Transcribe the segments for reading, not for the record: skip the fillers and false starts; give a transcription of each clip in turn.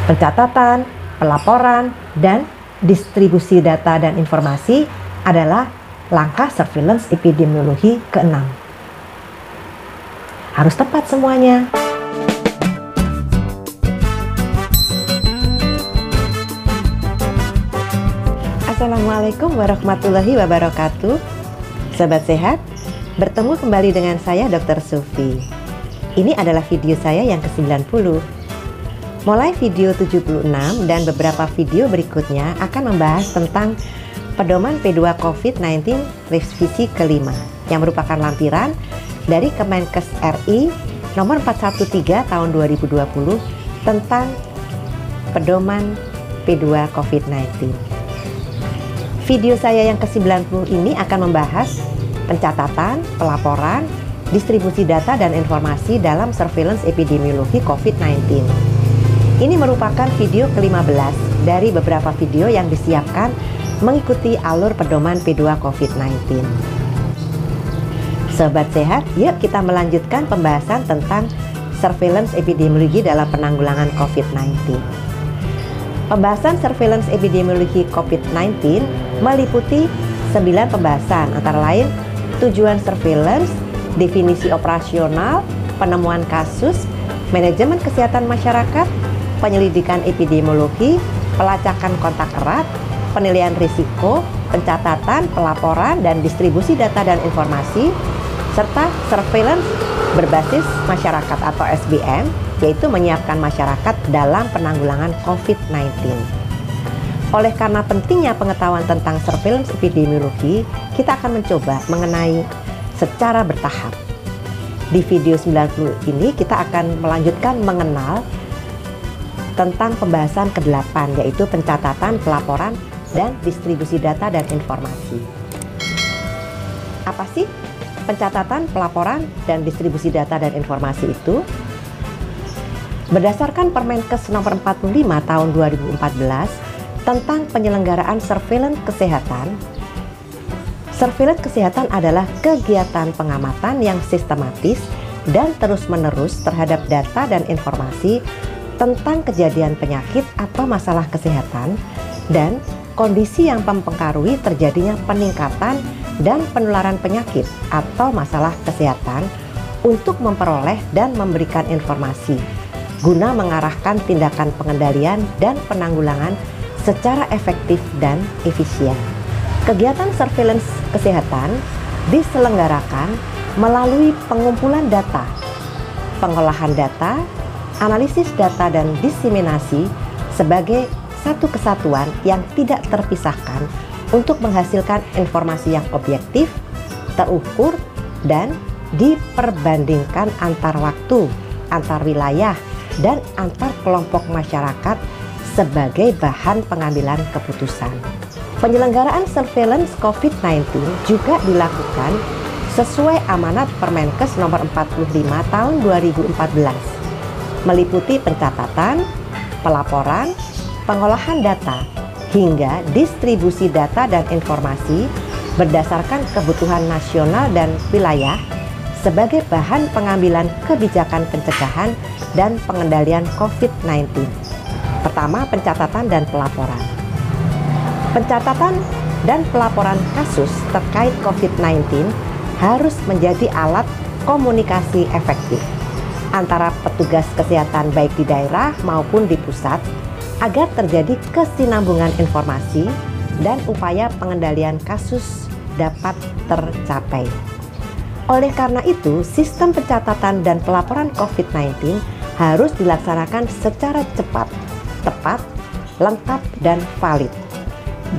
Pencatatan, pelaporan, dan distribusi data dan informasi adalah langkah surveillance epidemiologi ke-6. Harus tepat semuanya. Assalamualaikum warahmatullahi wabarakatuh. Sobat sehat, bertemu kembali dengan saya Dr. Sufi. Ini adalah video saya yang ke-90. Mulai video 76 dan beberapa video berikutnya akan membahas tentang Pedoman P2 COVID-19 revisi ke-5 yang merupakan lampiran dari Kemenkes RI nomor 413 tahun 2020 tentang Pedoman P2 COVID-19. Video saya yang ke-90 ini akan membahas pencatatan, pelaporan, distribusi data dan informasi dalam surveillance epidemiologi COVID-19. Ini merupakan video ke-15 dari beberapa video yang disiapkan mengikuti alur pedoman P2 COVID-19. Sobat sehat, yuk kita melanjutkan pembahasan tentang surveillance epidemiologi dalam penanggulangan COVID-19. Pembahasan surveillance epidemiologi COVID-19 meliputi 9 pembahasan, antara lain tujuan surveillance, definisi operasional, penemuan kasus, manajemen kesehatan masyarakat, penyelidikan epidemiologi, pelacakan kontak erat, penilaian risiko, pencatatan, pelaporan, dan distribusi data dan informasi, serta surveillance berbasis masyarakat atau SBM, yaitu menyiapkan masyarakat dalam penanggulangan COVID-19. Oleh karena pentingnya pengetahuan tentang surveillance epidemiologi, kita akan mencoba mengenai secara bertahap. Di video 90 ini kita akan melanjutkan mengenal tentang pembahasan ke-8, yaitu pencatatan, pelaporan, dan distribusi data dan informasi. Apa sih pencatatan, pelaporan, dan distribusi data dan informasi itu? Berdasarkan Permenkes nomor 45 tahun 2014 tentang penyelenggaraan surveillance kesehatan, surveillance kesehatan adalah kegiatan pengamatan yang sistematis dan terus-menerus terhadap data dan informasi tentang kejadian penyakit atau masalah kesehatan dan kondisi yang mempengaruhi terjadinya peningkatan dan penularan penyakit atau masalah kesehatan untuk memperoleh dan memberikan informasi guna mengarahkan tindakan pengendalian dan penanggulangan secara efektif dan efisien. Kegiatan surveillance kesehatan diselenggarakan melalui pengumpulan data, pengolahan data, analisis data, dan diseminasi sebagai satu kesatuan yang tidak terpisahkan untuk menghasilkan informasi yang objektif, terukur, dan diperbandingkan antar waktu, antar wilayah, dan antar kelompok masyarakat sebagai bahan pengambilan keputusan. Penyelenggaraan surveillance COVID-19 juga dilakukan sesuai amanat Permenkes nomor 45 tahun 2014, meliputi pencatatan, pelaporan, pengolahan data, hingga distribusi data dan informasi berdasarkan kebutuhan nasional dan wilayah sebagai bahan pengambilan kebijakan pencegahan dan pengendalian COVID-19. Pertama, pencatatan dan pelaporan. Pencatatan dan pelaporan kasus terkait COVID-19 harus menjadi alat komunikasi efektif antara petugas kesehatan baik di daerah maupun di pusat agar terjadi kesinambungan informasi dan upaya pengendalian kasus dapat tercapai. Oleh karena itu, sistem pencatatan dan pelaporan COVID-19 harus dilaksanakan secara cepat, tepat, lengkap, dan valid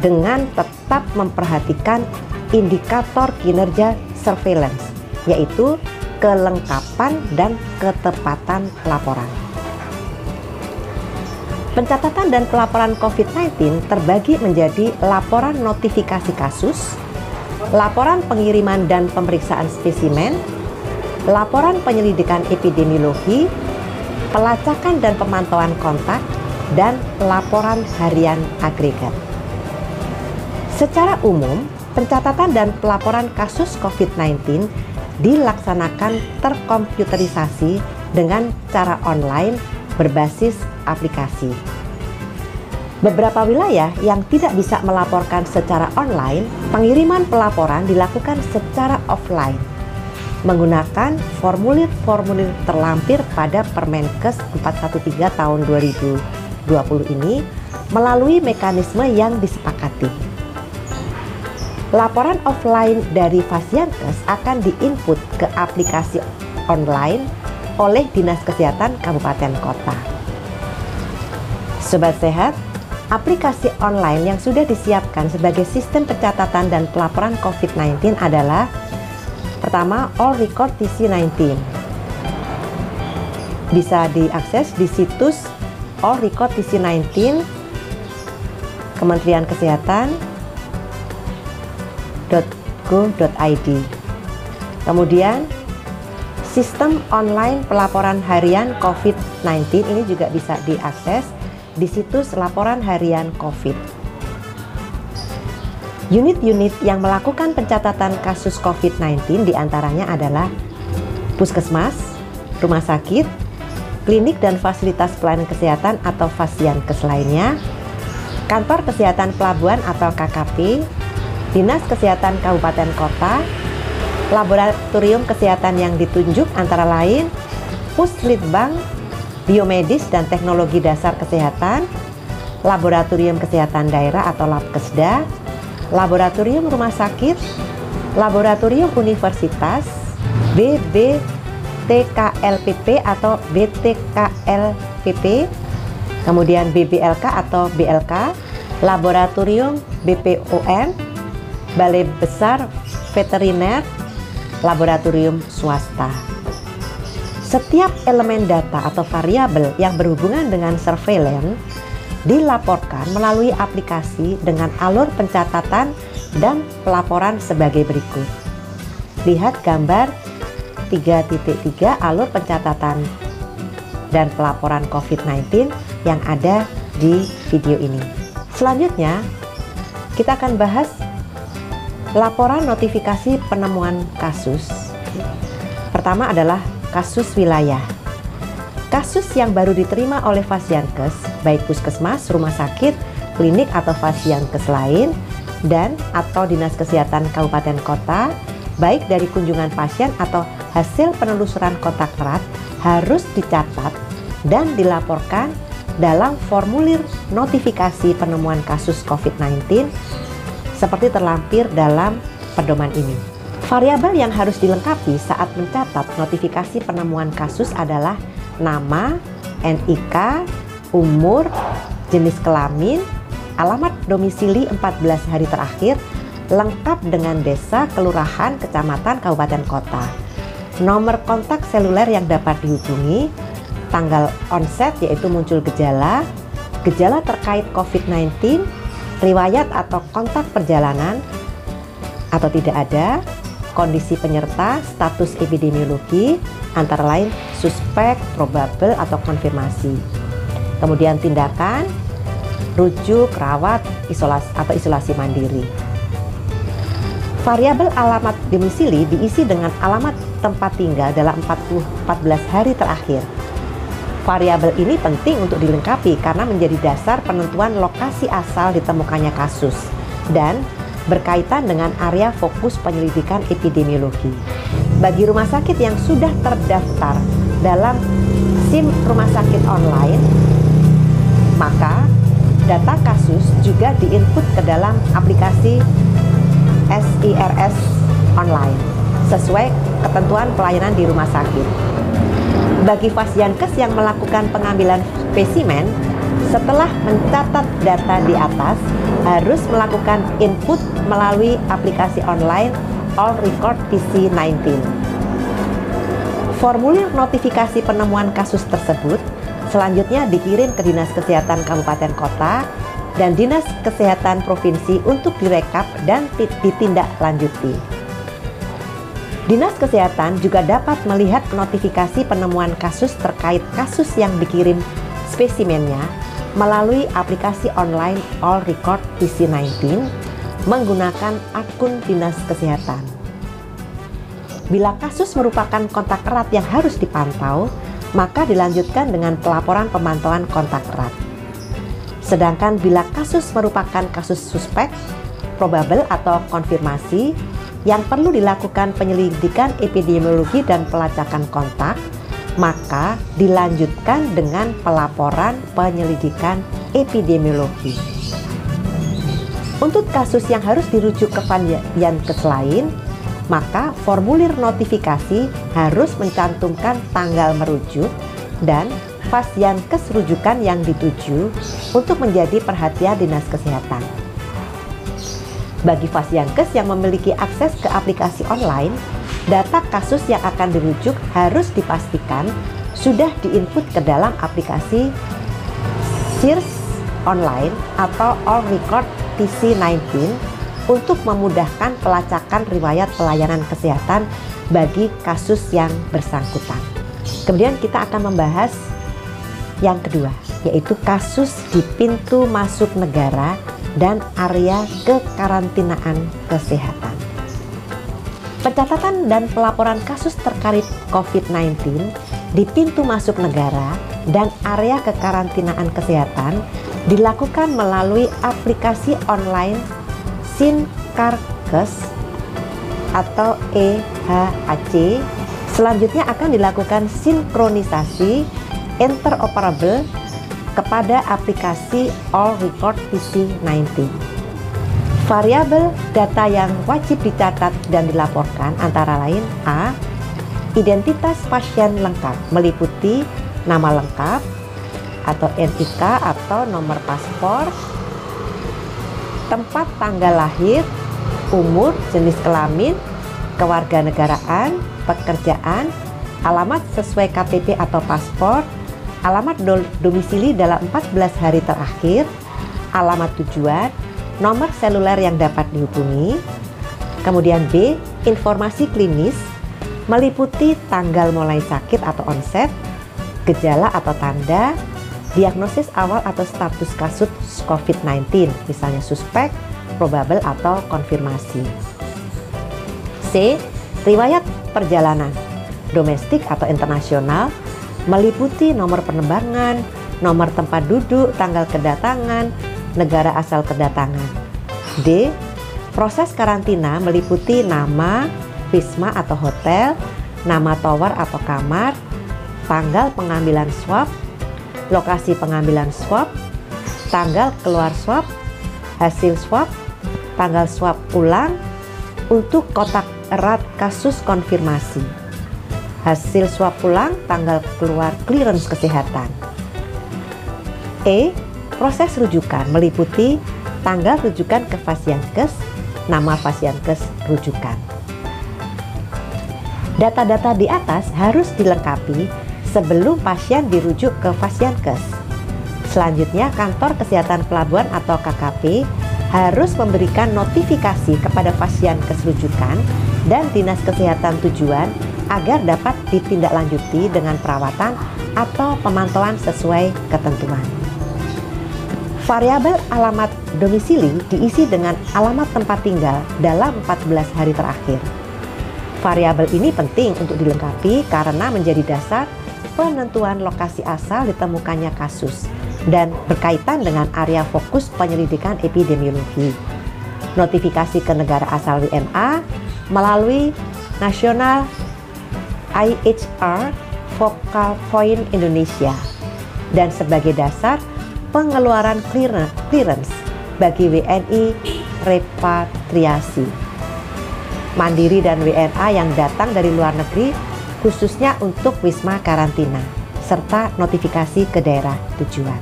dengan tetap memperhatikan indikator kinerja surveillance, yaitu kelengkapan dan ketepatan laporan. Pencatatan dan pelaporan COVID-19 terbagi menjadi laporan notifikasi kasus, laporan pengiriman dan pemeriksaan spesimen, laporan penyelidikan epidemiologi, pelacakan dan pemantauan kontak, dan laporan harian agregat. Secara umum, pencatatan dan pelaporan kasus COVID-19 dilaksanakan terkomputerisasi dengan cara online berbasis aplikasi. Beberapa wilayah yang tidak bisa melaporkan secara online, pengiriman pelaporan dilakukan secara offline menggunakan formulir-formulir terlampir pada Permenkes 413 tahun 2020 ini melalui mekanisme yang disepakati. Laporan offline dari Fasiankes akan diinput ke aplikasi online oleh Dinas Kesehatan Kabupaten Kota. Sobat Sehat, aplikasi online yang sudah disiapkan sebagai sistem pencatatan dan pelaporan COVID-19 adalah pertama, All Record TC19. Bisa diakses di situs All Record TC19 Kementerian Kesehatan .go.id. Kemudian sistem online pelaporan harian COVID-19 ini juga bisa diakses di situs laporan harian COVID. Unit-unit yang melakukan pencatatan kasus COVID-19 diantaranya adalah puskesmas, rumah sakit, klinik dan fasilitas pelayanan kesehatan atau Fasiankes lainnya, kantor kesehatan pelabuhan atau KKP, Dinas Kesehatan Kabupaten Kota, laboratorium kesehatan yang ditunjuk antara lain Puslitbang, Biomedis dan Teknologi Dasar Kesehatan, Laboratorium Kesehatan Daerah atau Labkesda, Laboratorium Rumah Sakit, Laboratorium Universitas, BBTKLPP atau BTKLPP, kemudian BBLK atau BLK, Laboratorium BPOM, Balai Besar Veteriner, laboratorium swasta. Setiap elemen data atau variabel yang berhubungan dengan surveillance dilaporkan melalui aplikasi dengan alur pencatatan dan pelaporan sebagai berikut. Lihat gambar 3.3 alur pencatatan dan pelaporan COVID-19 yang ada di video ini. Selanjutnya, kita akan bahas laporan notifikasi penemuan kasus. Pertama adalah kasus wilayah. Kasus yang baru diterima oleh Fasiankes, baik puskesmas, rumah sakit, klinik atau Fasiankes lain, dan atau Dinas Kesehatan Kabupaten Kota, baik dari kunjungan pasien atau hasil penelusuran kontak erat, harus dicatat dan dilaporkan dalam formulir notifikasi penemuan kasus COVID-19 seperti terlampir dalam pedoman ini. Variabel yang harus dilengkapi saat mencatat notifikasi penemuan kasus adalah nama, NIK, umur, jenis kelamin, alamat domisili 14 hari terakhir, lengkap dengan desa, kelurahan, kecamatan, kabupaten, kota, nomor kontak seluler yang dapat dihubungi, tanggal onset yaitu muncul gejala, gejala terkait COVID-19, riwayat atau kontak perjalanan atau tidak ada, kondisi penyerta, status epidemiologi, antara lain suspek, probable, atau konfirmasi. Kemudian tindakan, rujuk, rawat, isolasi mandiri. Variabel alamat domisili diisi dengan alamat tempat tinggal dalam 14 hari terakhir. Variabel ini penting untuk dilengkapi karena menjadi dasar penentuan lokasi asal ditemukannya kasus dan berkaitan dengan area fokus penyelidikan epidemiologi. Bagi rumah sakit yang sudah terdaftar dalam SIM rumah sakit online, maka data kasus juga diinput ke dalam aplikasi SIRS online sesuai ketentuan pelayanan di rumah sakit. Bagi Fasiankes yang melakukan pengambilan spesimen, setelah mencatat data di atas, harus melakukan input melalui aplikasi online All Record TC19. Formulir notifikasi penemuan kasus tersebut selanjutnya dikirim ke Dinas Kesehatan Kabupaten Kota dan Dinas Kesehatan Provinsi untuk direkap dan ditindaklanjuti. Dinas Kesehatan juga dapat melihat notifikasi penemuan kasus terkait kasus yang dikirim spesimennya melalui aplikasi online All Record TC19 menggunakan akun Dinas Kesehatan. Bila kasus merupakan kontak erat yang harus dipantau, maka dilanjutkan dengan pelaporan pemantauan kontak erat. Sedangkan bila kasus merupakan kasus suspek, probable atau konfirmasi, yang perlu dilakukan penyelidikan epidemiologi dan pelacakan kontak, maka dilanjutkan dengan pelaporan penyelidikan epidemiologi. Untuk kasus yang harus dirujuk ke Vaskes lain, maka formulir notifikasi harus mencantumkan tanggal merujuk dan Vaskes rujukan yang dituju untuk menjadi perhatian Dinas Kesehatan. Bagi Vaskes yang memiliki akses ke aplikasi online, data kasus yang akan dirujuk harus dipastikan sudah diinput ke dalam aplikasi SIRS online atau All Record TC19 untuk memudahkan pelacakan riwayat pelayanan kesehatan bagi kasus yang bersangkutan. Kemudian kita akan membahas yang kedua, yaitu kasus di pintu masuk negara dan area kekarantinaan kesehatan. Pencatatan dan pelaporan kasus terkait COVID-19 di pintu masuk negara dan area kekarantinaan kesehatan dilakukan melalui aplikasi online Sinkarkes atau EHAC. Selanjutnya akan dilakukan sinkronisasi interoperable kepada aplikasi All Record TC19. Variabel data yang wajib dicatat dan dilaporkan antara lain: A. Identitas pasien lengkap meliputi nama lengkap atau NIK atau nomor paspor, tempat tanggal lahir, umur, jenis kelamin, kewarganegaraan, pekerjaan, alamat sesuai KTP atau paspor, alamat domisili dalam 14 hari terakhir, alamat tujuan, nomor seluler yang dapat dihubungi. Kemudian B, informasi klinis meliputi tanggal mulai sakit atau onset, gejala atau tanda, diagnosis awal atau status kasus COVID-19, misalnya suspek, probable atau konfirmasi. C, riwayat perjalanan domestik atau internasional meliputi nomor penerbangan, nomor tempat duduk, tanggal kedatangan, negara asal kedatangan. D. Proses karantina meliputi nama, wisma atau hotel, nama tower atau kamar, tanggal pengambilan swab, lokasi pengambilan swab, tanggal keluar swab, hasil swab, tanggal swab ulang untuk kotak erat kasus konfirmasi, hasil swab ulang, tanggal keluar clearance kesehatan. E. Proses rujukan meliputi tanggal rujukan ke Vaskes, nama Vaskes rujukan. Data-data di atas harus dilengkapi sebelum pasien dirujuk ke Vaskes. Selanjutnya, kantor kesehatan pelabuhan atau KKP harus memberikan notifikasi kepada Vaskes rujukan dan dinas kesehatan tujuan agar dapat ditindaklanjuti dengan perawatan atau pemantauan sesuai ketentuan. Variabel alamat domisili diisi dengan alamat tempat tinggal dalam 14 hari terakhir. Variabel ini penting untuk dilengkapi karena menjadi dasar penentuan lokasi asal ditemukannya kasus dan berkaitan dengan area fokus penyelidikan epidemiologi. Notifikasi ke negara asal WNA melalui National IHR Focal Point Indonesia dan sebagai dasar pengeluaran clearance bagi WNI repatriasi mandiri dan WNA yang datang dari luar negeri khususnya untuk wisma karantina serta notifikasi ke daerah tujuan.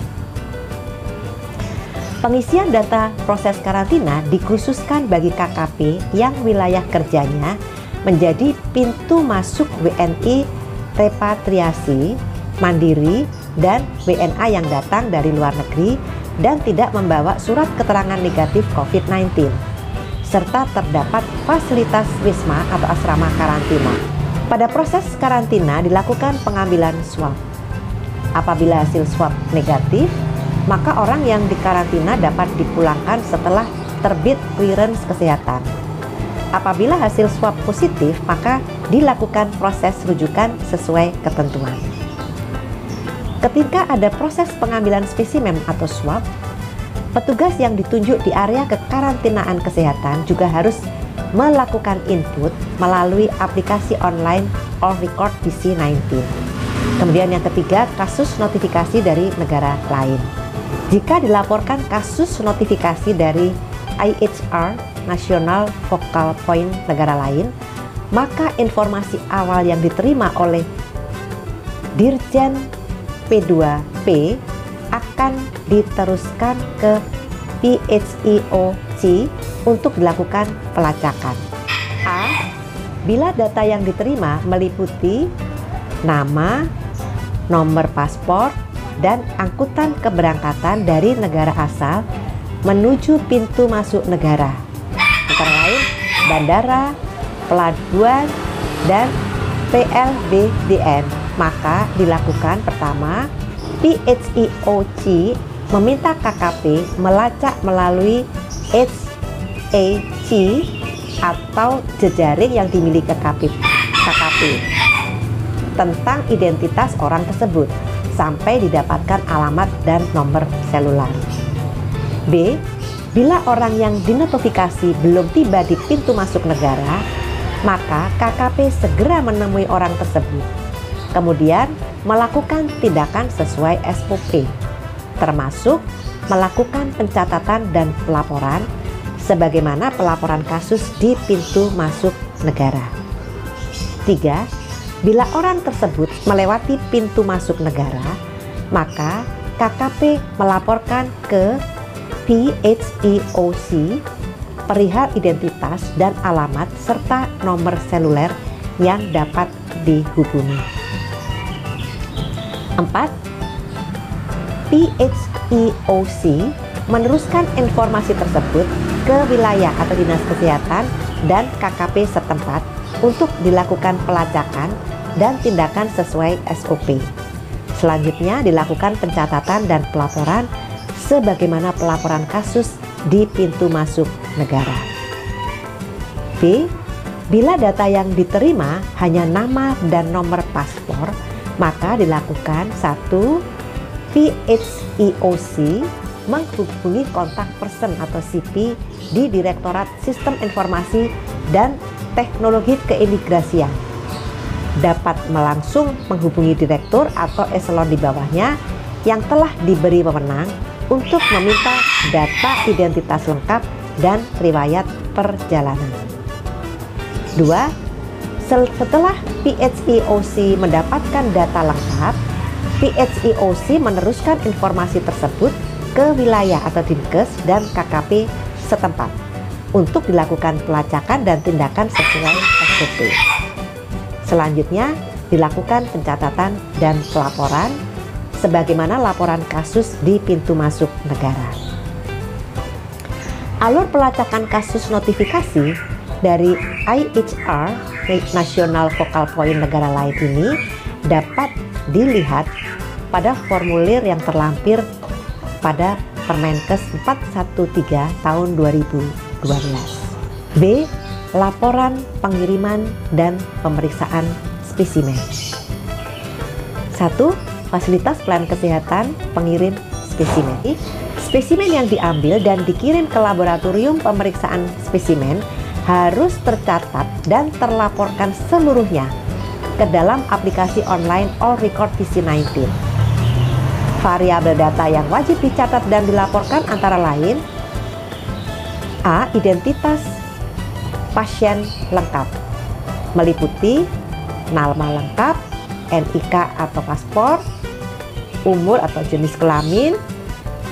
Pengisian data proses karantina dikhususkan bagi KKP yang wilayah kerjanya menjadi pintu masuk WNI repatriasi mandiri dan WNA yang datang dari luar negeri dan tidak membawa surat keterangan negatif COVID-19 serta terdapat fasilitas wisma atau asrama karantina. Pada proses karantina dilakukan pengambilan swab. Apabila hasil swab negatif, maka orang yang dikarantina dapat dipulangkan setelah terbit clearance kesehatan. Apabila hasil swab positif, maka dilakukan proses rujukan sesuai ketentuan. Ketika ada proses pengambilan spesimen atau swab, Petugas yang ditunjuk di area kekarantinaan kesehatan juga harus melakukan input melalui aplikasi online All Record PC-19. Kemudian yang ketiga, kasus notifikasi dari negara lain. Jika dilaporkan kasus notifikasi dari IHR National Focal Point negara lain, maka informasi awal yang diterima oleh Dirjen P2P akan diteruskan ke PHEOC untuk dilakukan pelacakan. A. Bila data yang diterima meliputi nama, nomor paspor, dan angkutan keberangkatan dari negara asal menuju pintu masuk negara, antara lain bandara, pelabuhan, dan PLBDN, maka dilakukan pertama, PHEOC meminta KKP melacak melalui HAC atau jejaring yang dimiliki KKP tentang identitas orang tersebut sampai didapatkan alamat dan nomor seluler. B. Bila orang yang dinotifikasi belum tiba di pintu masuk negara, maka KKP segera menemui orang tersebut, kemudian melakukan tindakan sesuai SOP, termasuk melakukan pencatatan dan pelaporan sebagaimana pelaporan kasus di pintu masuk negara. 3. Bila orang tersebut melewati pintu masuk negara, maka KKP melaporkan ke PHEOC perihal identitas dan alamat serta nomor seluler yang dapat dihubungi. 4. PHEOC meneruskan informasi tersebut ke wilayah atau dinas kesehatan dan KKP setempat untuk dilakukan pelacakan dan tindakan sesuai SOP. Selanjutnya dilakukan pencatatan dan pelaporan sebagaimana pelaporan kasus di pintu masuk negara. B. Bila data yang diterima hanya nama dan nomor paspor, maka dilakukan 1. PHEOC menghubungi kontak person atau CP di Direktorat Sistem Informasi dan Teknologi Keimigrasian. Dapat langsung menghubungi direktur atau eselon di bawahnya yang telah diberi wewenang untuk meminta data identitas lengkap dan riwayat perjalanan. 2. Setelah PHEOC mendapatkan data lengkap, PHEOC meneruskan informasi tersebut ke wilayah atau Dinkes dan KKP setempat untuk dilakukan pelacakan dan tindakan sesuai SOP. Selanjutnya dilakukan pencatatan dan pelaporan sebagaimana laporan kasus di pintu masuk negara. Alur pelacakan kasus notifikasi dari IHR National Focal Point negara lain ini dapat dilihat pada formulir yang terlampir pada Permenkes 413 tahun 2012. B. Laporan pengiriman dan pemeriksaan spesimen. 1. Fasilitas pelayanan kesehatan pengirim spesimen. Spesimen yang diambil dan dikirim ke laboratorium pemeriksaan spesimen harus tercatat dan terlaporkan seluruhnya ke dalam aplikasi online All Record PC-19. Variabel data yang wajib dicatat dan dilaporkan antara lain: A. Identitas pasien lengkap, meliputi nama lengkap, NIK atau paspor, umur atau jenis kelamin,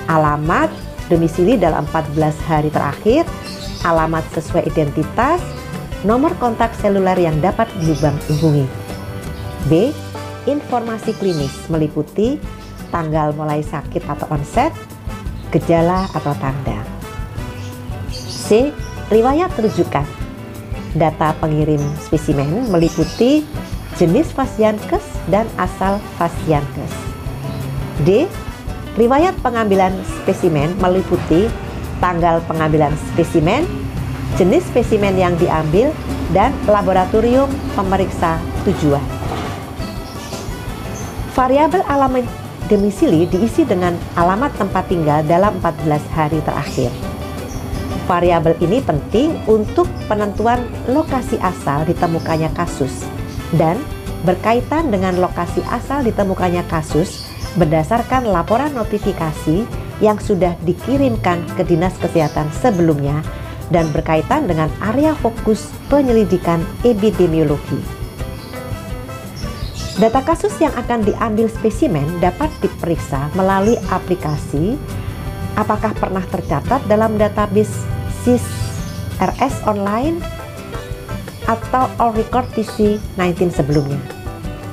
alamat, domisili dalam 14 hari terakhir, alamat sesuai identitas, nomor kontak seluler yang dapat dihubungi. B. Informasi klinis meliputi tanggal mulai sakit atau onset, gejala atau tanda. C. Riwayat rujukan. Data pengirim spesimen meliputi jenis Fasiankes dan asal Fasiankes. D. Riwayat pengambilan spesimen meliputi tanggal pengambilan spesimen, jenis spesimen yang diambil, dan laboratorium pemeriksa tujuan. Variabel domisili diisi dengan alamat tempat tinggal dalam 14 hari terakhir. Variabel ini penting untuk penentuan lokasi asal ditemukannya kasus dan berkaitan dengan lokasi asal ditemukannya kasus berdasarkan laporan notifikasi yang sudah dikirimkan ke Dinas Kesehatan sebelumnya dan berkaitan dengan area fokus penyelidikan epidemiologi. Data kasus yang akan diambil spesimen dapat diperiksa melalui aplikasi apakah pernah tercatat dalam database SIS-RS online atau All Record TC19 sebelumnya.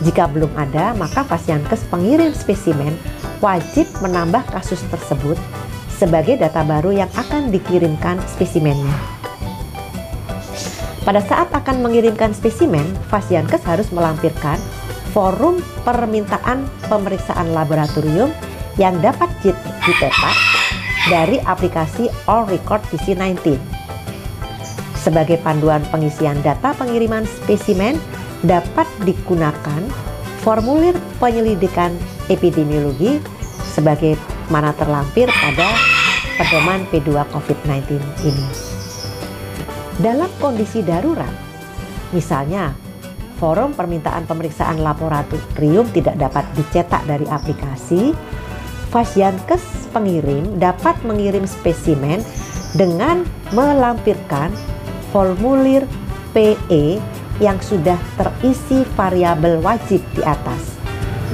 Jika belum ada, maka Fasiankes pengirim spesimen wajib menambah kasus tersebut sebagai data baru yang akan dikirimkan spesimennya. Pada saat akan mengirimkan spesimen, Fasiankes harus melampirkan forum permintaan pemeriksaan laboratorium yang dapat dicetak dari aplikasi All Record TC19. Sebagai panduan pengisian data pengiriman spesimen dapat digunakan formulir penyelidikan epidemiologi sebagai mana terlampir pada pedoman P2 COVID-19 ini. Dalam kondisi darurat, misalnya forum permintaan pemeriksaan laboratorium tidak dapat dicetak dari aplikasi, Fasiankes pengirim dapat mengirim spesimen dengan melampirkan formulir PE yang sudah terisi variabel wajib di atas,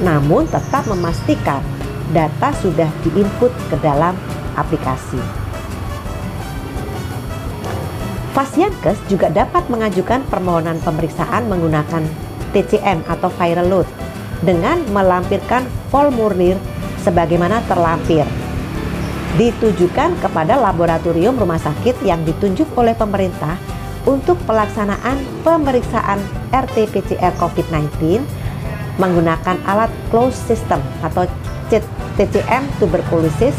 namun tetap memastikan data sudah diinput ke dalam aplikasi. Fasiankes juga dapat mengajukan permohonan pemeriksaan menggunakan TCM atau viral load dengan melampirkan formulir sebagaimana terlampir. Ditujukan kepada laboratorium rumah sakit yang ditunjuk oleh pemerintah untuk pelaksanaan pemeriksaan RT-PCR COVID-19 menggunakan alat closed system atau TCM tuberkulosis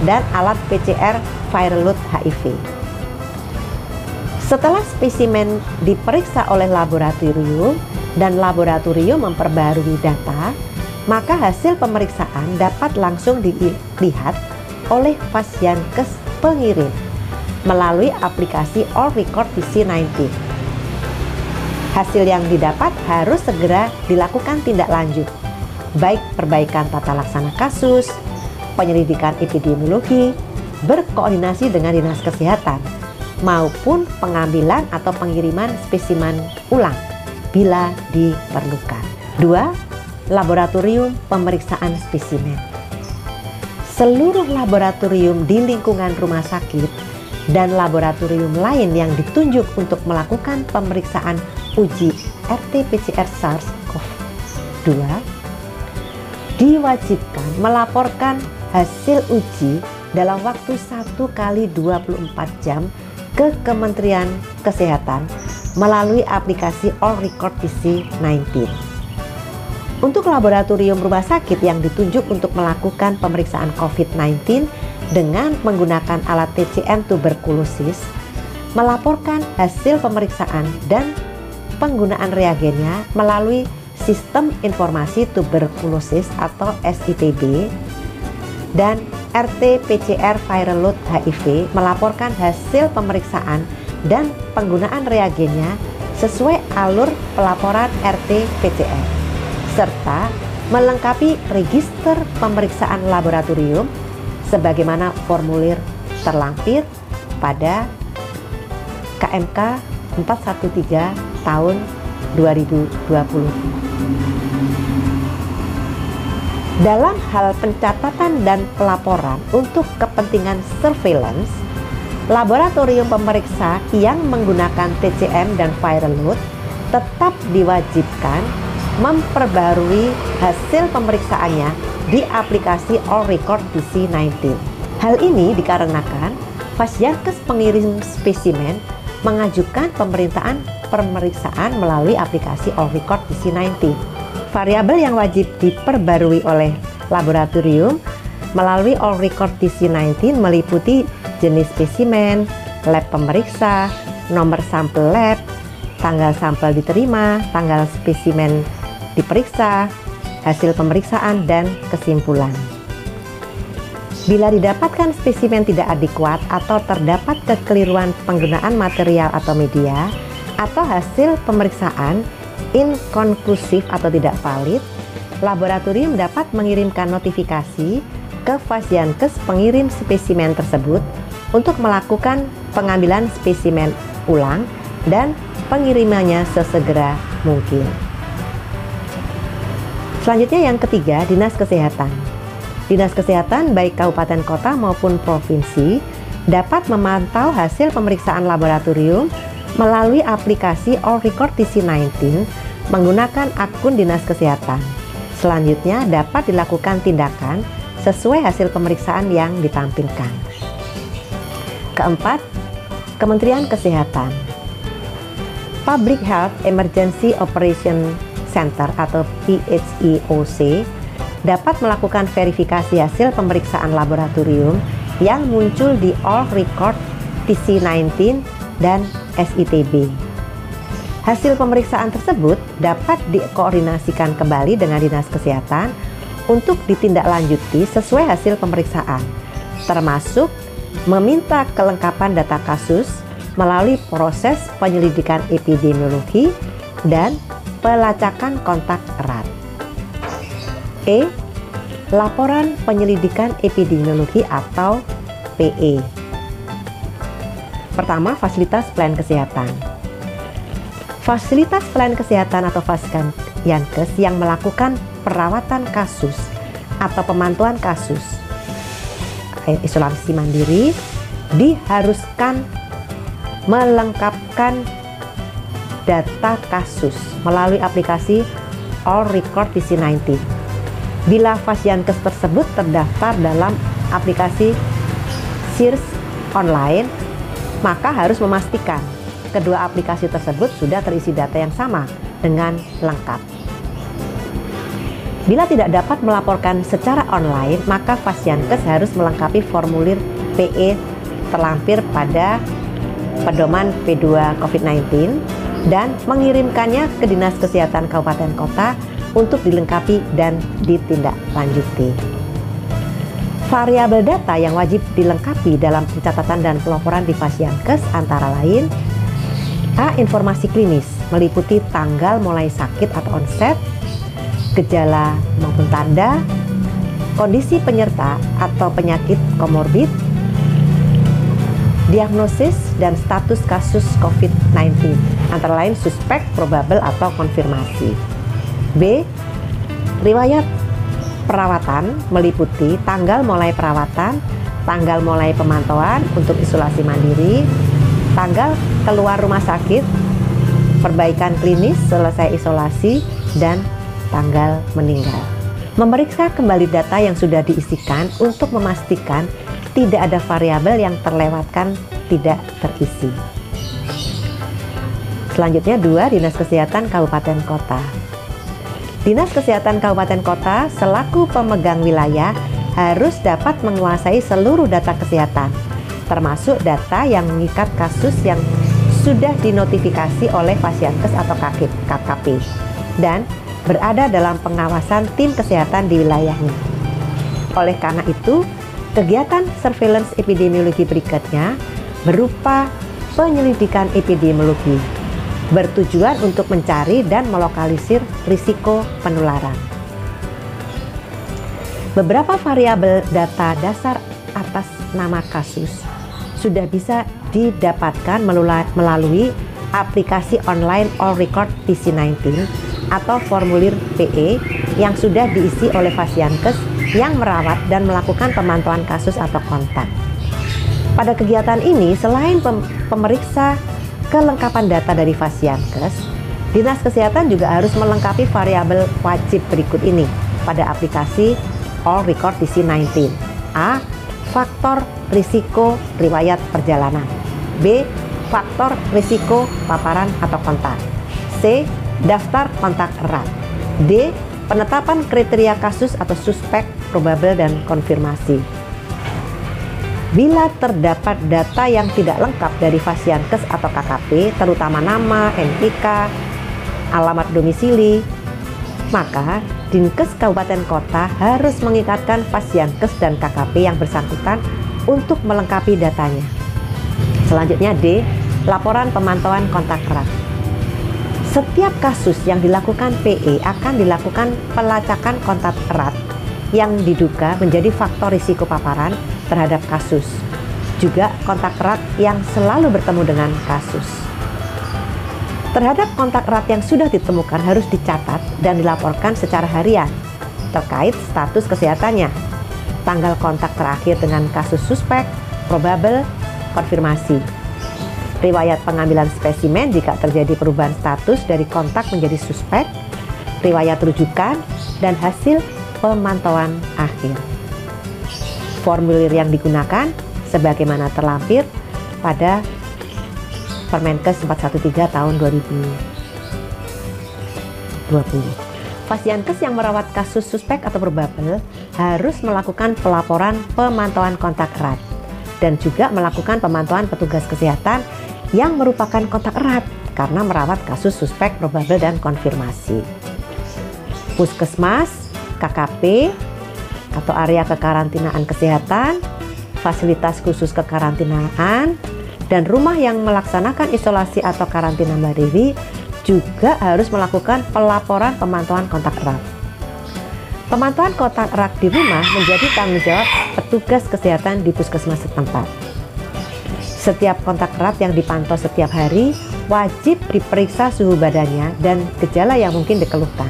dan alat PCR viral load HIV. Setelah spesimen diperiksa oleh laboratorium dan laboratorium memperbarui data, maka hasil pemeriksaan dapat langsung dilihat oleh Fasiankes pengirim melalui aplikasi All Record TC19. Hasil yang didapat harus segera dilakukan tindak lanjut, baik perbaikan tata laksana kasus, penyelidikan epidemiologi, berkoordinasi dengan Dinas Kesehatan, maupun pengambilan atau pengiriman spesimen ulang bila diperlukan. 2. Laboratorium pemeriksaan spesimen. Seluruh laboratorium di lingkungan rumah sakit dan laboratorium lain yang ditunjuk untuk melakukan pemeriksaan uji RT-PCR SARS-CoV-2 diwajibkan melaporkan hasil uji dalam waktu 1 kali 24 jam ke Kementerian Kesehatan melalui aplikasi All Record TC19. Untuk laboratorium rumah sakit yang ditunjuk untuk melakukan pemeriksaan COVID-19 dengan menggunakan alat TCM tuberkulosis, melaporkan hasil pemeriksaan dan penggunaan reagennya melalui Sistem Informasi Tuberkulosis atau SITB, dan RT-PCR viral load HIV melaporkan hasil pemeriksaan dan penggunaan reagennya sesuai alur pelaporan RT-PCR, serta melengkapi register pemeriksaan laboratorium sebagaimana formulir terlampir pada KMK 413 tahun 2020. Dalam hal pencatatan dan pelaporan untuk kepentingan surveillance, laboratorium pemeriksa yang menggunakan TCM dan viral load tetap diwajibkan memperbarui hasil pemeriksaannya di aplikasi All Record TC19. Hal ini dikarenakan Fasiankes pengirim spesimen mengajukan pemeriksaan melalui aplikasi All Record TC19. Variabel yang wajib diperbarui oleh laboratorium melalui All Record TC19 meliputi jenis spesimen, lab pemeriksa, nomor sampel lab, tanggal sampel diterima, tanggal spesimen diperiksa, hasil pemeriksaan dan kesimpulan. Bila didapatkan spesimen tidak adekuat atau terdapat kekeliruan penggunaan material atau media, atau hasil pemeriksaan inkonklusif atau tidak valid, laboratorium dapat mengirimkan notifikasi ke Fasiankes pengirim spesimen tersebut untuk melakukan pengambilan spesimen ulang dan pengirimannya sesegera mungkin. Selanjutnya yang ketiga, Dinas Kesehatan. Dinas Kesehatan baik kabupaten kota maupun provinsi dapat memantau hasil pemeriksaan laboratorium melalui aplikasi All Record TC19 menggunakan akun Dinas Kesehatan. Selanjutnya dapat dilakukan tindakan sesuai hasil pemeriksaan yang ditampilkan. Keempat, Kementerian Kesehatan. Public Health Emergency Operation Center atau PHEOC dapat melakukan verifikasi hasil pemeriksaan laboratorium yang muncul di All Record TC19 dan SITB. Hasil pemeriksaan tersebut dapat dikoordinasikan kembali dengan Dinas Kesehatan untuk ditindaklanjuti sesuai hasil pemeriksaan, termasuk meminta kelengkapan data kasus melalui proses penyelidikan epidemiologi dan pelacakan kontak erat. Laporan penyelidikan epidemiologi atau PE. Pertama, fasilitas pelayanan kesehatan. Fasilitas pelayanan kesehatan atau Fasiankes yang melakukan perawatan kasus atau pemantauan kasus isolasi mandiri diharuskan melengkapkan data kasus melalui aplikasi All Record TC19. Bila Fasiankes tersebut terdaftar dalam aplikasi SIRS online, maka harus memastikan kedua aplikasi tersebut sudah terisi data yang sama dengan lengkap. Bila tidak dapat melaporkan secara online, maka Fasiankes harus melengkapi formulir PE terlampir pada pedoman P2 COVID-19 dan mengirimkannya ke Dinas Kesehatan Kabupaten Kota untuk dilengkapi dan ditindaklanjuti. Variabel data yang wajib dilengkapi dalam pencatatan dan pelaporan di Fasiankes antara lain: A. Informasi klinis meliputi tanggal mulai sakit atau onset, gejala maupun tanda, kondisi penyerta atau penyakit komorbid, diagnosis dan status kasus COVID-19, antara lain suspek, probable, atau konfirmasi. B. Riwayat perawatan meliputi tanggal mulai perawatan, tanggal mulai pemantauan untuk isolasi mandiri, tanggal keluar rumah sakit, perbaikan klinis selesai isolasi, dan tanggal meninggal. Memeriksa kembali data yang sudah diisikan untuk memastikan tidak ada variabel yang terlewatkan tidak terisi. Selanjutnya 2. Dinas Kesehatan Kabupaten Kota. Dinas Kesehatan Kabupaten Kota selaku pemegang wilayah harus dapat menguasai seluruh data kesehatan, termasuk data yang mengikat kasus yang sudah dinotifikasi oleh Fasiankes atau KKP dan berada dalam pengawasan tim kesehatan di wilayahnya. Oleh karena itu, kegiatan surveillance epidemiologi berikutnya berupa penyelidikan epidemiologi, bertujuan untuk mencari dan melokalisir risiko penularan. Beberapa variabel data dasar atas nama kasus sudah bisa didapatkan melalui aplikasi online All Record TC19 atau formulir PE yang sudah diisi oleh Fasiankes yang merawat dan melakukan pemantauan kasus atau kontak. Pada kegiatan ini, selain pemeriksa kelengkapan data dari Fasiankes, Dinas Kesehatan juga harus melengkapi variabel wajib berikut ini pada aplikasi All Record TC19. A. Faktor risiko riwayat perjalanan. B. Faktor risiko paparan atau kontak. C. Daftar kontak erat. D. Penetapan kriteria kasus atau suspek, probable, dan konfirmasi. Bila terdapat data yang tidak lengkap dari Fasiankes atau KKP, terutama nama, NIK, alamat domisili, maka Dinkes Kabupaten Kota harus mengikatkan Pasyankes dan KKP yang bersangkutan untuk melengkapi datanya. Selanjutnya D. Laporan pemantauan kontak erat. Setiap kasus yang dilakukan PE akan dilakukan pelacakan kontak erat yang diduga menjadi faktor risiko paparan terhadap kasus. Juga kontak erat yang selalu bertemu dengan kasus. Terhadap kontak erat yang sudah ditemukan harus dicatat dan dilaporkan secara harian terkait status kesehatannya, tanggal kontak terakhir dengan kasus suspek, probable, konfirmasi, riwayat pengambilan spesimen jika terjadi perubahan status dari kontak menjadi suspek, riwayat rujukan, dan hasil pemantauan akhir. Formulir yang digunakan sebagaimana terlampir pada Permenkes 413 tahun 2020. Pasienkes yang merawat kasus suspek atau probable harus melakukan pelaporan pemantauan kontak erat dan juga melakukan pemantauan petugas kesehatan yang merupakan kontak erat karena merawat kasus suspek, probable, dan konfirmasi. Puskesmas, KKP atau area kekarantinaan kesehatan, fasilitas khusus kekarantinaan, dan rumah yang melaksanakan isolasi atau karantina mandiri juga harus melakukan pelaporan pemantauan kontak erat. Pemantauan kontak erat di rumah menjadi tanggung jawab petugas kesehatan di puskesmas setempat. Setiap kontak erat yang dipantau setiap hari wajib diperiksa suhu badannya dan gejala yang mungkin dikeluhkan.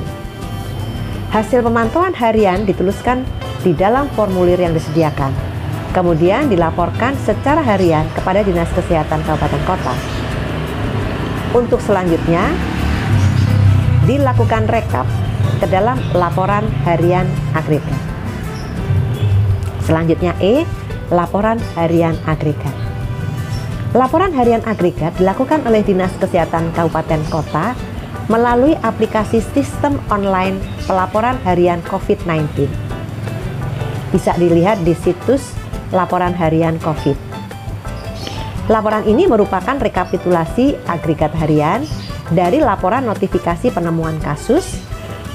Hasil pemantauan harian dituliskan di dalam formulir yang disediakan, kemudian dilaporkan secara harian kepada Dinas Kesehatan Kabupaten Kota. Untuk selanjutnya, dilakukan rekap ke dalam laporan harian agregat. Selanjutnya E, laporan harian agregat. Laporan harian agregat dilakukan oleh Dinas Kesehatan Kabupaten Kota melalui aplikasi sistem online pelaporan harian COVID-19. Bisa dilihat di situs laporan harian COVID. Laporan ini merupakan rekapitulasi agregat harian dari laporan notifikasi penemuan kasus,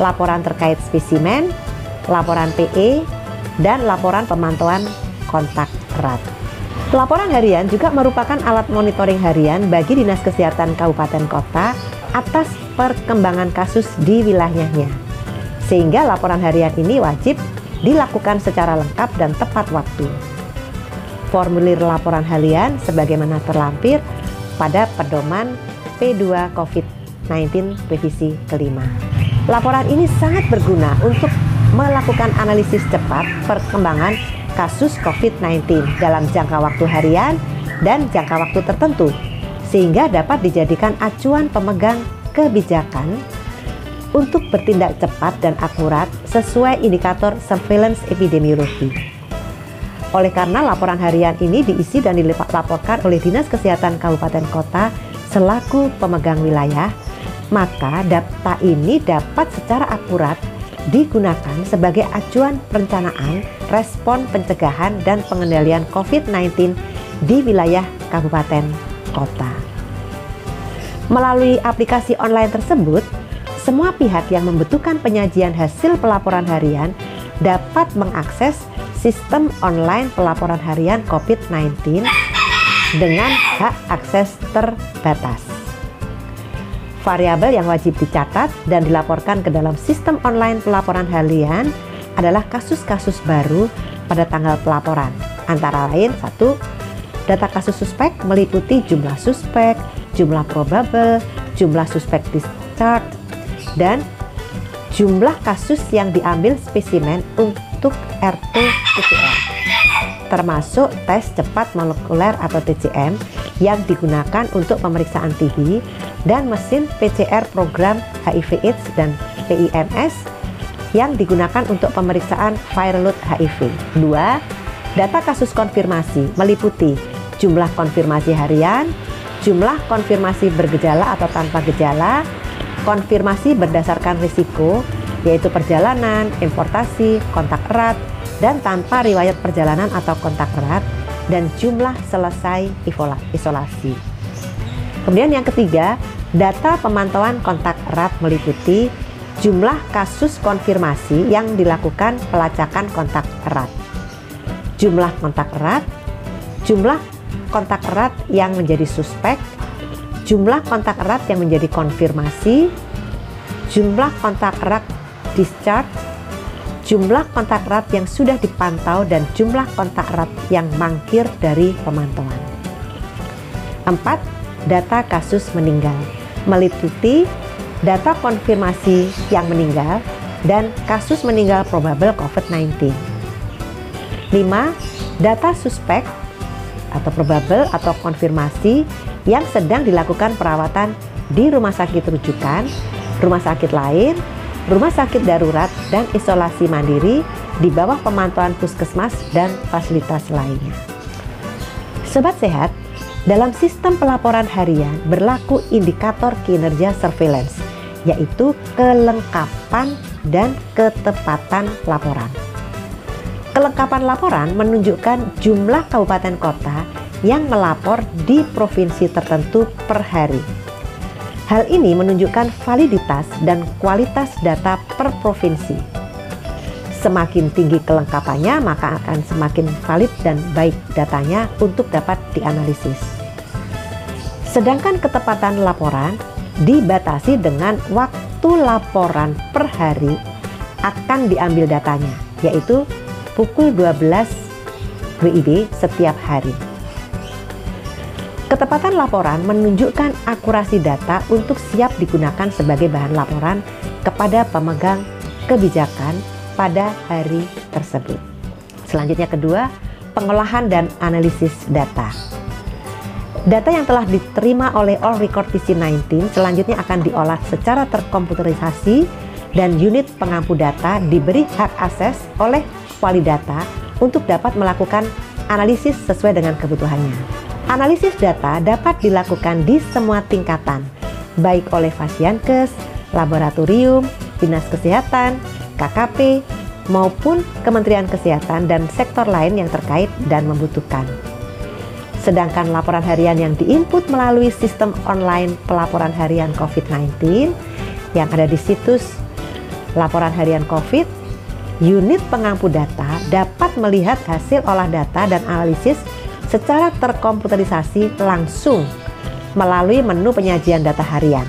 laporan terkait spesimen, laporan PE, dan laporan pemantauan kontak erat. Laporan harian juga merupakan alat monitoring harian bagi Dinas Kesehatan Kabupaten Kota atas perkembangan kasus di wilayahnya. Sehingga laporan harian ini wajib dilakukan secara lengkap dan tepat waktu. Formulir laporan harian sebagaimana terlampir pada pedoman P2 COVID-19 revisi kelima. Laporan ini sangat berguna untuk melakukan analisis cepat perkembangan kasus COVID-19 dalam jangka waktu harian dan jangka waktu tertentu, sehingga dapat dijadikan acuan pemegang kebijakan untuk bertindak cepat dan akurat sesuai indikator surveillance epidemiologi. Oleh karena laporan harian ini diisi dan dilaporkan oleh Dinas Kesehatan Kabupaten Kota selaku pemegang wilayah, maka data ini dapat secara akurat digunakan sebagai acuan perencanaan, respon pencegahan dan pengendalian COVID-19 di wilayah kabupaten kota. Melalui aplikasi online tersebut, semua pihak yang membutuhkan penyajian hasil pelaporan harian dapat mengakses sistem online pelaporan harian COVID-19 dengan hak akses terbatas. Variabel yang wajib dicatat dan dilaporkan ke dalam sistem online pelaporan harian adalah kasus-kasus baru pada tanggal pelaporan. Antara lain 1. Data kasus suspek meliputi jumlah suspek, jumlah probable, jumlah suspek discharge, dan jumlah kasus yang diambil spesimen untuk RT-PCR, termasuk tes cepat molekuler atau TCM yang digunakan untuk pemeriksaan TB dan mesin PCR program HIV/AIDS dan PIMS yang digunakan untuk pemeriksaan viral load HIV. 2. Data kasus konfirmasi meliputi jumlah konfirmasi harian, jumlah konfirmasi bergejala atau tanpa gejala, konfirmasi berdasarkan risiko, yaitu perjalanan, importasi, kontak erat, dan tanpa riwayat perjalanan atau kontak erat, dan jumlah selesai isolasi. Kemudian yang ketiga, data pemantauan kontak erat meliputi jumlah kasus konfirmasi yang dilakukan pelacakan kontak erat, jumlah kontak erat, jumlah kontak erat yang menjadi suspek, jumlah kontak erat yang menjadi konfirmasi, jumlah kontak erat discharge, jumlah kontak erat yang sudah dipantau, dan jumlah kontak erat yang mangkir dari pemantauan. 4. Data kasus meninggal, meliputi data konfirmasi yang meninggal dan kasus meninggal probable COVID-19. 5. Data suspek atau probable atau konfirmasi yang sedang dilakukan perawatan di rumah sakit rujukan, rumah sakit lain, rumah sakit darurat, dan isolasi mandiri di bawah pemantauan puskesmas dan fasilitas lainnya. Sobat sehat, dalam sistem pelaporan harian berlaku indikator kinerja surveillance, yaitu kelengkapan dan ketepatan laporan. Kelengkapan laporan menunjukkan jumlah kabupaten kota yang melapor di provinsi tertentu per hari. Hal ini menunjukkan validitas dan kualitas data per provinsi. Semakin tinggi kelengkapannya, maka akan semakin valid dan baik datanya untuk dapat dianalisis. Sedangkan ketepatan laporan dibatasi dengan waktu laporan per hari akan diambil datanya, yaitu pukul 12 WIB setiap hari. Ketepatan laporan menunjukkan akurasi data untuk siap digunakan sebagai bahan laporan kepada pemegang kebijakan pada hari tersebut. Selanjutnya kedua, pengolahan dan analisis data. Data yang telah diterima oleh All Record TC19 selanjutnya akan diolah secara terkomputerisasi dan unit pengampu data diberi hak akses oleh wali data untuk dapat melakukan analisis sesuai dengan kebutuhannya. Analisis data dapat dilakukan di semua tingkatan, baik oleh Fasiankes, laboratorium, dinas kesehatan, KKP, maupun Kementerian Kesehatan dan sektor lain yang terkait dan membutuhkan. Sedangkan laporan harian yang diinput melalui sistem online pelaporan harian COVID-19 yang ada di situs laporan harian COVID, unit pengampu data dapat melihat hasil olah data dan analisis secara terkomputerisasi langsung melalui menu penyajian data harian.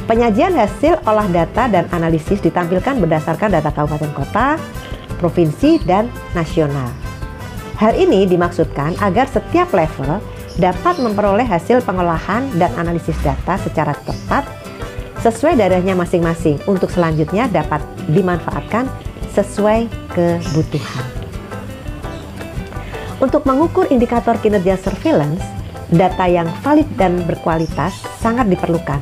Penyajian hasil olah data dan analisis ditampilkan berdasarkan data kabupaten kota, provinsi, dan nasional. Hal ini dimaksudkan agar setiap level dapat memperoleh hasil pengolahan dan analisis data secara tepat sesuai daerahnya masing-masing untuk selanjutnya dapat dimanfaatkan sesuai kebutuhan. Untuk mengukur indikator kinerja surveillance, data yang valid dan berkualitas sangat diperlukan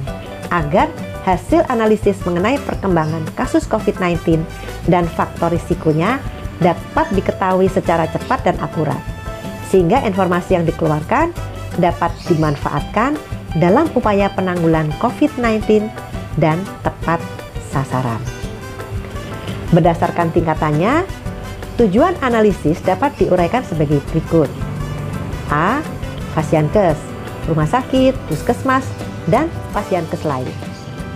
agar hasil analisis mengenai perkembangan kasus COVID-19 dan faktor risikonya dapat diketahui secara cepat dan akurat, sehingga informasi yang dikeluarkan dapat dimanfaatkan dalam upaya penanggulangan COVID-19 dan tepat sasaran. Berdasarkan tingkatannya, tujuan analisis dapat diuraikan sebagai berikut. A. Fasiankes, rumah sakit, puskesmas, dan Fasiankes lain.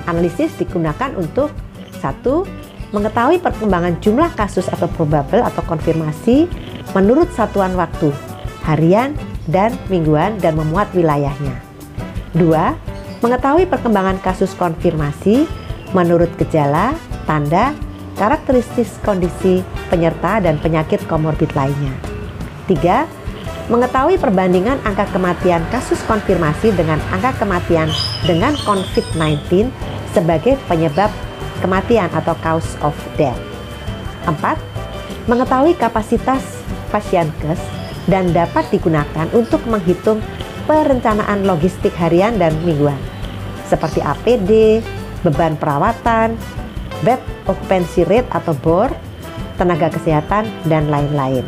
Analisis digunakan untuk 1. Mengetahui perkembangan jumlah kasus atau probable atau konfirmasi menurut satuan waktu, harian, dan mingguan dan memuat wilayahnya. 2. Mengetahui perkembangan kasus konfirmasi menurut gejala, tanda, karakteristik kondisi penyerta dan penyakit komorbid lainnya. 3. Mengetahui perbandingan angka kematian kasus konfirmasi dengan angka kematian dengan COVID-19 sebagai penyebab kematian atau cause of death. 4. Mengetahui kapasitas Fasiankes dan dapat digunakan untuk menghitung perencanaan logistik harian dan mingguan seperti APD, beban perawatan, bed occupancy rate atau BOR, tenaga kesehatan, dan lain-lain.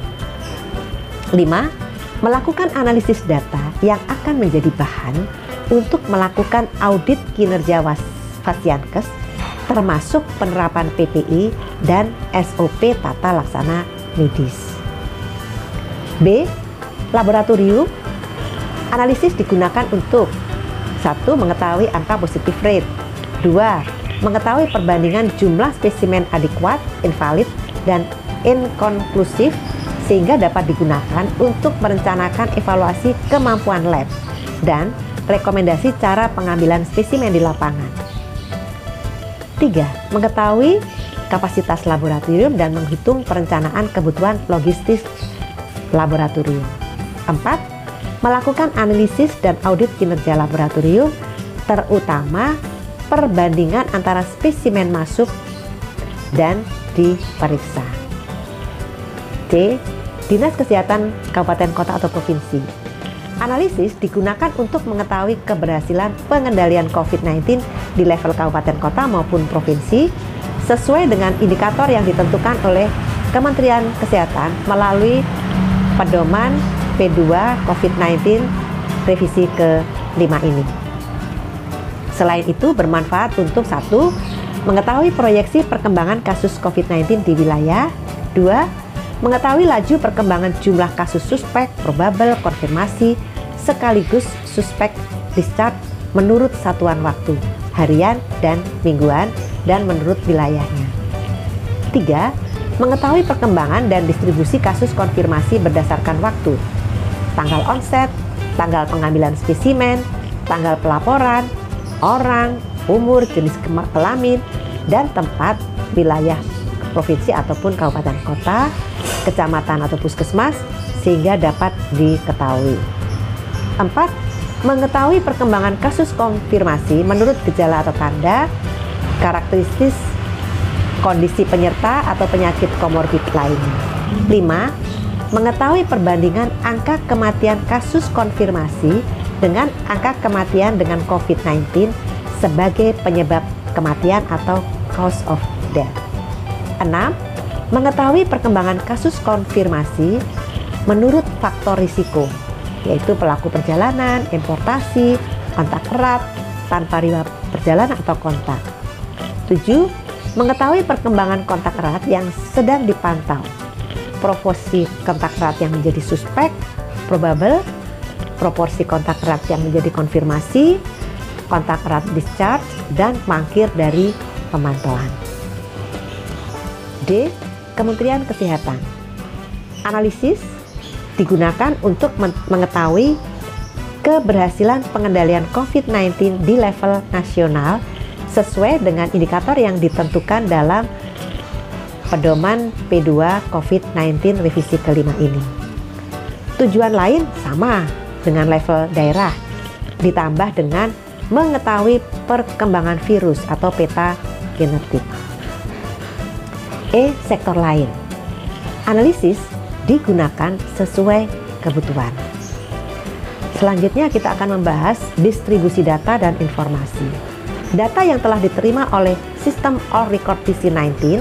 5. Melakukan analisis data yang akan menjadi bahan untuk melakukan audit kinerja Fasiankes, termasuk penerapan PPI dan SOP tata laksana medis. B. Laboratorium. Analisis digunakan untuk 1. Mengetahui angka positif rate, 2. mengetahui perbandingan jumlah spesimen adekuat, invalid, dan inkonklusif sehingga dapat digunakan untuk merencanakan evaluasi kemampuan lab dan rekomendasi cara pengambilan spesimen di lapangan. 3. Mengetahui kapasitas laboratorium dan menghitung perencanaan kebutuhan logistik laboratorium. 4. Melakukan analisis dan audit kinerja laboratorium, terutama perbandingan antara spesimen masuk dan diperiksa. C. Dinas Kesehatan Kabupaten Kota atau Provinsi. Analisis digunakan untuk mengetahui keberhasilan pengendalian COVID-19 di level kabupaten kota maupun provinsi sesuai dengan indikator yang ditentukan oleh Kementerian Kesehatan melalui Pedoman P2 COVID-19 revisi ke-5 ini. Selain itu bermanfaat untuk 1. Mengetahui proyeksi perkembangan kasus COVID-19 di wilayah. 2. Mengetahui laju perkembangan jumlah kasus suspek, probable, konfirmasi, sekaligus suspek discharge menurut satuan waktu, harian dan mingguan, dan menurut wilayahnya. 3. Mengetahui perkembangan dan distribusi kasus konfirmasi berdasarkan waktu, tanggal onset, tanggal pengambilan spesimen, tanggal pelaporan, orang, umur, jenis kelamin, dan tempat wilayah provinsi ataupun kabupaten kota, kecamatan atau puskesmas sehingga dapat diketahui. 4. Mengetahui perkembangan kasus konfirmasi menurut gejala atau tanda, karakteristik kondisi penyerta atau penyakit komorbid lainnya. 5. Mengetahui perbandingan angka kematian kasus konfirmasi dengan angka kematian dengan COVID-19 sebagai penyebab kematian atau cause of death. 6. Mengetahui perkembangan kasus konfirmasi menurut faktor risiko, yaitu pelaku perjalanan, importasi, kontak erat, tanpa riwayat perjalanan atau kontak. 7. Mengetahui perkembangan kontak erat yang sedang dipantau, proporsi kontak erat yang menjadi suspek, probable, proporsi kontak erat yang menjadi konfirmasi, kontak erat discharge, dan mangkir dari pemantauan. D. Kementerian Kesehatan. Analisis digunakan untuk mengetahui keberhasilan pengendalian COVID-19 di level nasional sesuai dengan indikator yang ditentukan dalam Pedoman P2 COVID-19 revisi ke-5 ini. Tujuan lain sama dengan level daerah, ditambah dengan mengetahui perkembangan virus atau peta genetik. E. Sektor lain. Analisis digunakan sesuai kebutuhan. Selanjutnya kita akan membahas distribusi data dan informasi. Data yang telah diterima oleh Sistem All Record PC-19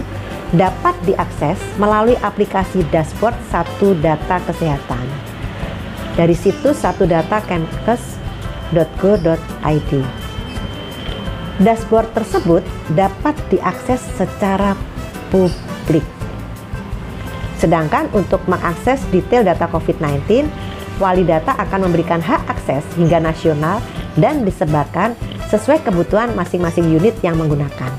dapat diakses melalui aplikasi dashboard Satu Data Kesehatan dari situs satudata.kemenkes.go.id. Dashboard tersebut dapat diakses secara publik. Sedangkan untuk mengakses detail data COVID-19, wali data akan memberikan hak akses hingga nasional dan disebarkan sesuai kebutuhan masing-masing unit yang menggunakan.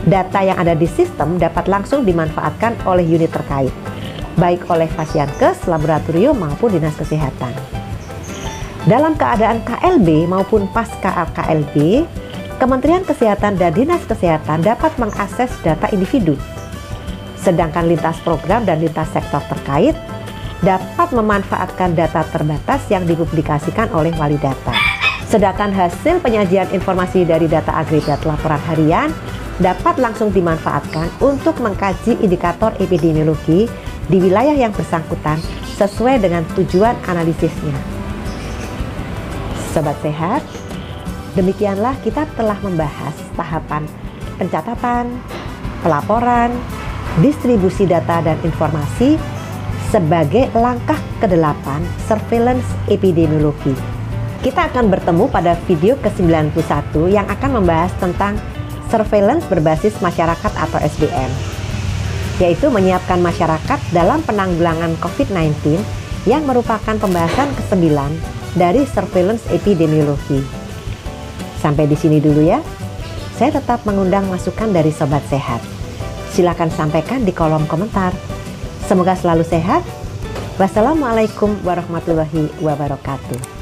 Data yang ada di sistem dapat langsung dimanfaatkan oleh unit terkait, baik oleh Fasiankes, laboratorium maupun dinas kesehatan. Dalam keadaan KLB maupun pasca KLB, Kementerian Kesehatan dan Dinas Kesehatan dapat mengakses data individu, sedangkan lintas program dan lintas sektor terkait dapat memanfaatkan data terbatas yang dipublikasikan oleh wali data. Sedangkan hasil penyajian informasi dari data agregat laporan harian dapat langsung dimanfaatkan untuk mengkaji indikator epidemiologi di wilayah yang bersangkutan sesuai dengan tujuan analisisnya. Sobat sehat, demikianlah kita telah membahas tahapan pencatatan, pelaporan, distribusi data dan informasi sebagai langkah ke-8 surveillance epidemiologi. Kita akan bertemu pada video ke-91 yang akan membahas tentang surveillance berbasis masyarakat atau SBM, yaitu menyiapkan masyarakat dalam penanggulangan COVID-19 yang merupakan pembahasan ke-9 dari surveillance epidemiologi. Sampai di sini dulu ya. Saya tetap mengundang masukan dari Sobat Sehat. Silakan sampaikan di kolom komentar. Semoga selalu sehat. Wassalamualaikum warahmatullahi wabarakatuh.